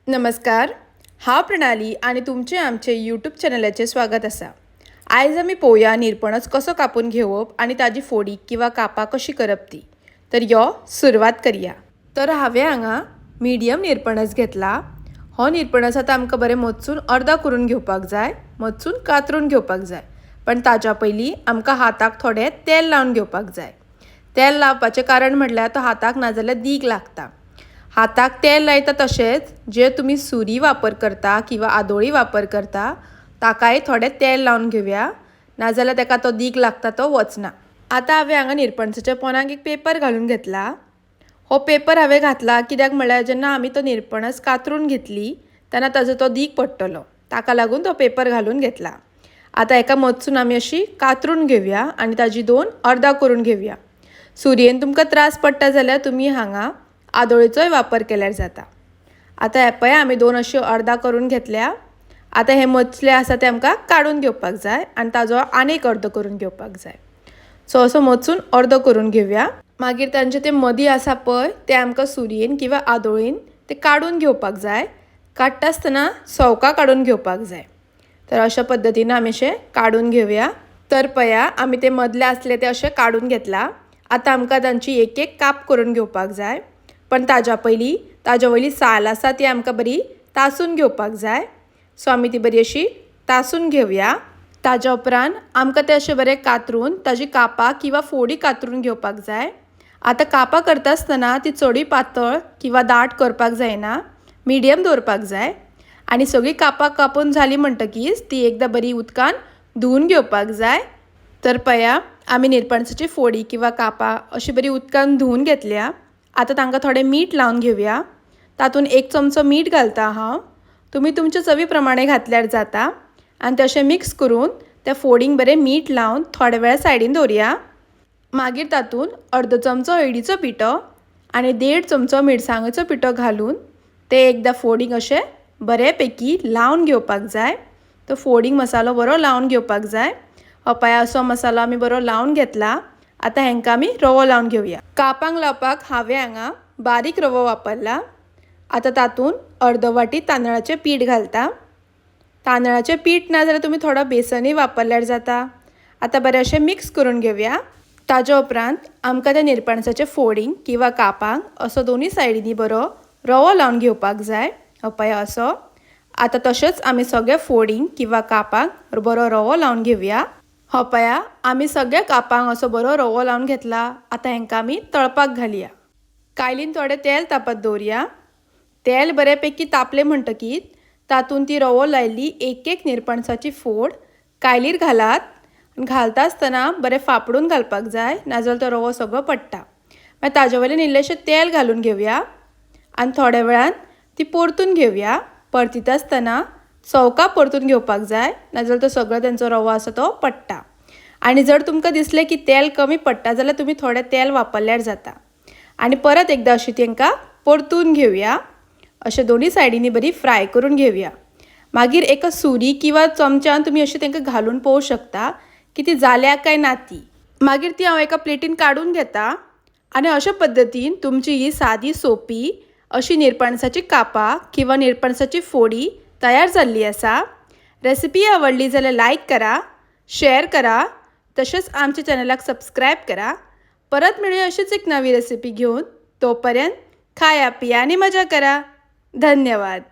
नमस्कार, हांव प्रणाली आणि तुमचे आमचे यूट्यूब चॅनलाचे स्वागत असा। आयज आमी पळोवया निरपणस कसो कापून घेवप आणि ताजी फोडी किंवा कापां कशी करप ती। तर यो सुरवात करूया। तर हांवें हांगा मिडियम निरपणस घेतला। हो निरपणस आतां आमकां बरें मोजून अर्दा करून घेवपाक जाय, मोजून कातरून घेवपाक जाय। पण ताच्या पयलीं आमकां हाताक थोडें तेल लावन घेवपाक जाय। तेल लावपाचें कारण म्हटल्यार तो हाताक नाजाल्यार दीग लागता। हाताक तेल लायता तशेंच जे तुम्ही सुरी वापर करता किंवा आदोळी वापर करता ताकाय थोडें तेल लावन घेवया, नाजाल्यार ताका तो दीग लागता तो वचना। आतां हांवें हांगा निरपणसाच्या पोंदाक एक पेपर घालून घेतला। हो पेपर हांवें घातला कित्याक म्हळ्यार जेन्ना आमी तो निरपणस कातरून घेतली तेन्ना ताजो तो दीग पडटलो, ताका लागून तो पेपर घालून घेतला। आतां एका मोजून आमी अशी कातरून घेवया आनी ताजी दोन अर्दा करून घेवया। सुरयेन तुमकां त्रास पडटा जाल्यार तुमी हांगा आदोळेचोय वापर केल्यार जाता। आतां हे पळय आमी दोन अश्यो अर्दा करून घेतल्या। आतां हे मदले आसा ते आमकां काडून घेवपाक जाय आनी ताजो आनीक अर्दो करून घेवपाक जाय। सो असो मदसून अर्दो करून घेवया। मागीर तांचे ते मदीं आसा पळय ते आमकां सुरयेन किंवा आदोळेन ते काडून घेवपाक जाय। काडटा आसतना सवका काडून घेवपाक जाय। तर अशा पद्दतीन आमी अशें काडून घेवया। तर पळया आमी ते मदले आसले ते अशें काडून घेतला। आतां आमकां तांची एक एक काप करून घेवपाक जाय। पण ताज्या पयलीं ताज्या वयली साल आसा ती आमकां बरी तासून घेवपाक जाय। सो आमी ती बरी अशी तासून घेवया। ताज्या उपरांत आमकां ते अशें बरें कातरून ताजी कापां किंवा फोडी कातरून घेवपाक जाय। आतां कापां करता आसतना ती चडूय पातळ किंवा दाट करपाक जायना, मिडियम दवरपाक जाय। आनी सगळीं कापां कापून जाली म्हणटकीच ती एकदां बरी उदकान धुवन घेवपाक जाय। तर पळया आमी निरपणसाची फोडी किंवा कापां अशी बरी उदकान धुवन घेतल्या। आतां तांकां थोडें मीठ लावन घेवया। तातूंत एक चमचो मीठ घालता हांव, तुमी तुमच्या चवी प्रमाणे घातल्यार जाता। आनी तशें मिक्स करून त्या फोडींक बरें मीठ लावन थोडे वेळ सायडीन दवरया। मागीर तातूंत अर्दो चमचो हळदीचो पिठो आनी 1.5 चमचो मिरसांगेचो पिठो घालून ते एकदां फोडींक अशें बरे पैकी लावन घेवपाक जाय। तो फोडींक मसालो बरो लावन घेवपाक जाय। हो पळय असो मसालो आमी बरो लावन घेतला। आतां हेंकां आमी रवो लावन घेवया। कापांक लावपाक हांवें हांगा बारीक रवो वापरला। आतां तातूंत अर्दो वाटी तांदळाचें पीठ घालता। तांदळाचें पीठ ना जाल्यार तुमी थोडो बेसनूय वापरल्यार जाता। आतां बरें अशें मिक्स करून घेवया। ताज्या उपरांत आमकां त्या निरपणसाच्या फोडींक किंवा कापांक असो दोनी सायडींनी बरो रवो लावन घेवपाक जाय। हो पळय असो। आतां तशेंच आमी सगळ्या फोडींक किंवा कापांक बरो रवो लावन घेवया। हो पळया आमी सगळ्या कापांक असो बरो रवो लावन घेतला। आतां हेंकां आमी तळपाक घालया। कायलीन थोडें तेल तापत दवरया। तेल बरें पैकी तापलें म्हणटकीर तातूंत ती रवो लायिल्ली एक एक निरपणसाची फोड कायलीर घालात। घालता आसतना बरें फापडून घालपाक जाय, नाजाल्यार तो रवो सगळो पडटा। मागीर ताजे वयल्यान इल्लेशें तेल घालून घेवया आनी थोड्या वेळान ती परतून घेवया। परतीता आसतना सवका परतून घेवपाक जाय, नाजाल्यार तो सगळो तेंचो रवो आसा तो पडटा। आनी जर तुमकां दिसलें की तेल कमी पडटा जाल्यार तुमी थोडें तेल वापरल्यार जाता। आनी परत एकदां अशी तांकां परतून घेवया। अशें दोनी सायडींनी बरी फ्राय करून घेवया। मागीर एका सुरी किंवा चमच्यान तुमी अशी तांकां घालून पळोवंक शकता की ती जाल्या काय ना ती। मागीर ती हांव एका प्लेटीन काडून घेता आनी अशा पद्दतीन तुमची ही सादी सोपी अशी निरपणसाची कापां किंवा निरपणसाची फोडी तयार जाल्ली आसा। रेसिपी आवडली जाल्यार लायक करा, शेअर करा, तशेंच आमच्या चॅनलाक सबस्क्रायब करा। परत मेळुया अशीच एक नवी रेसिपी घेऊन। तोपर्यंत खाया पिया आनी मजा करा। धन्यवाद।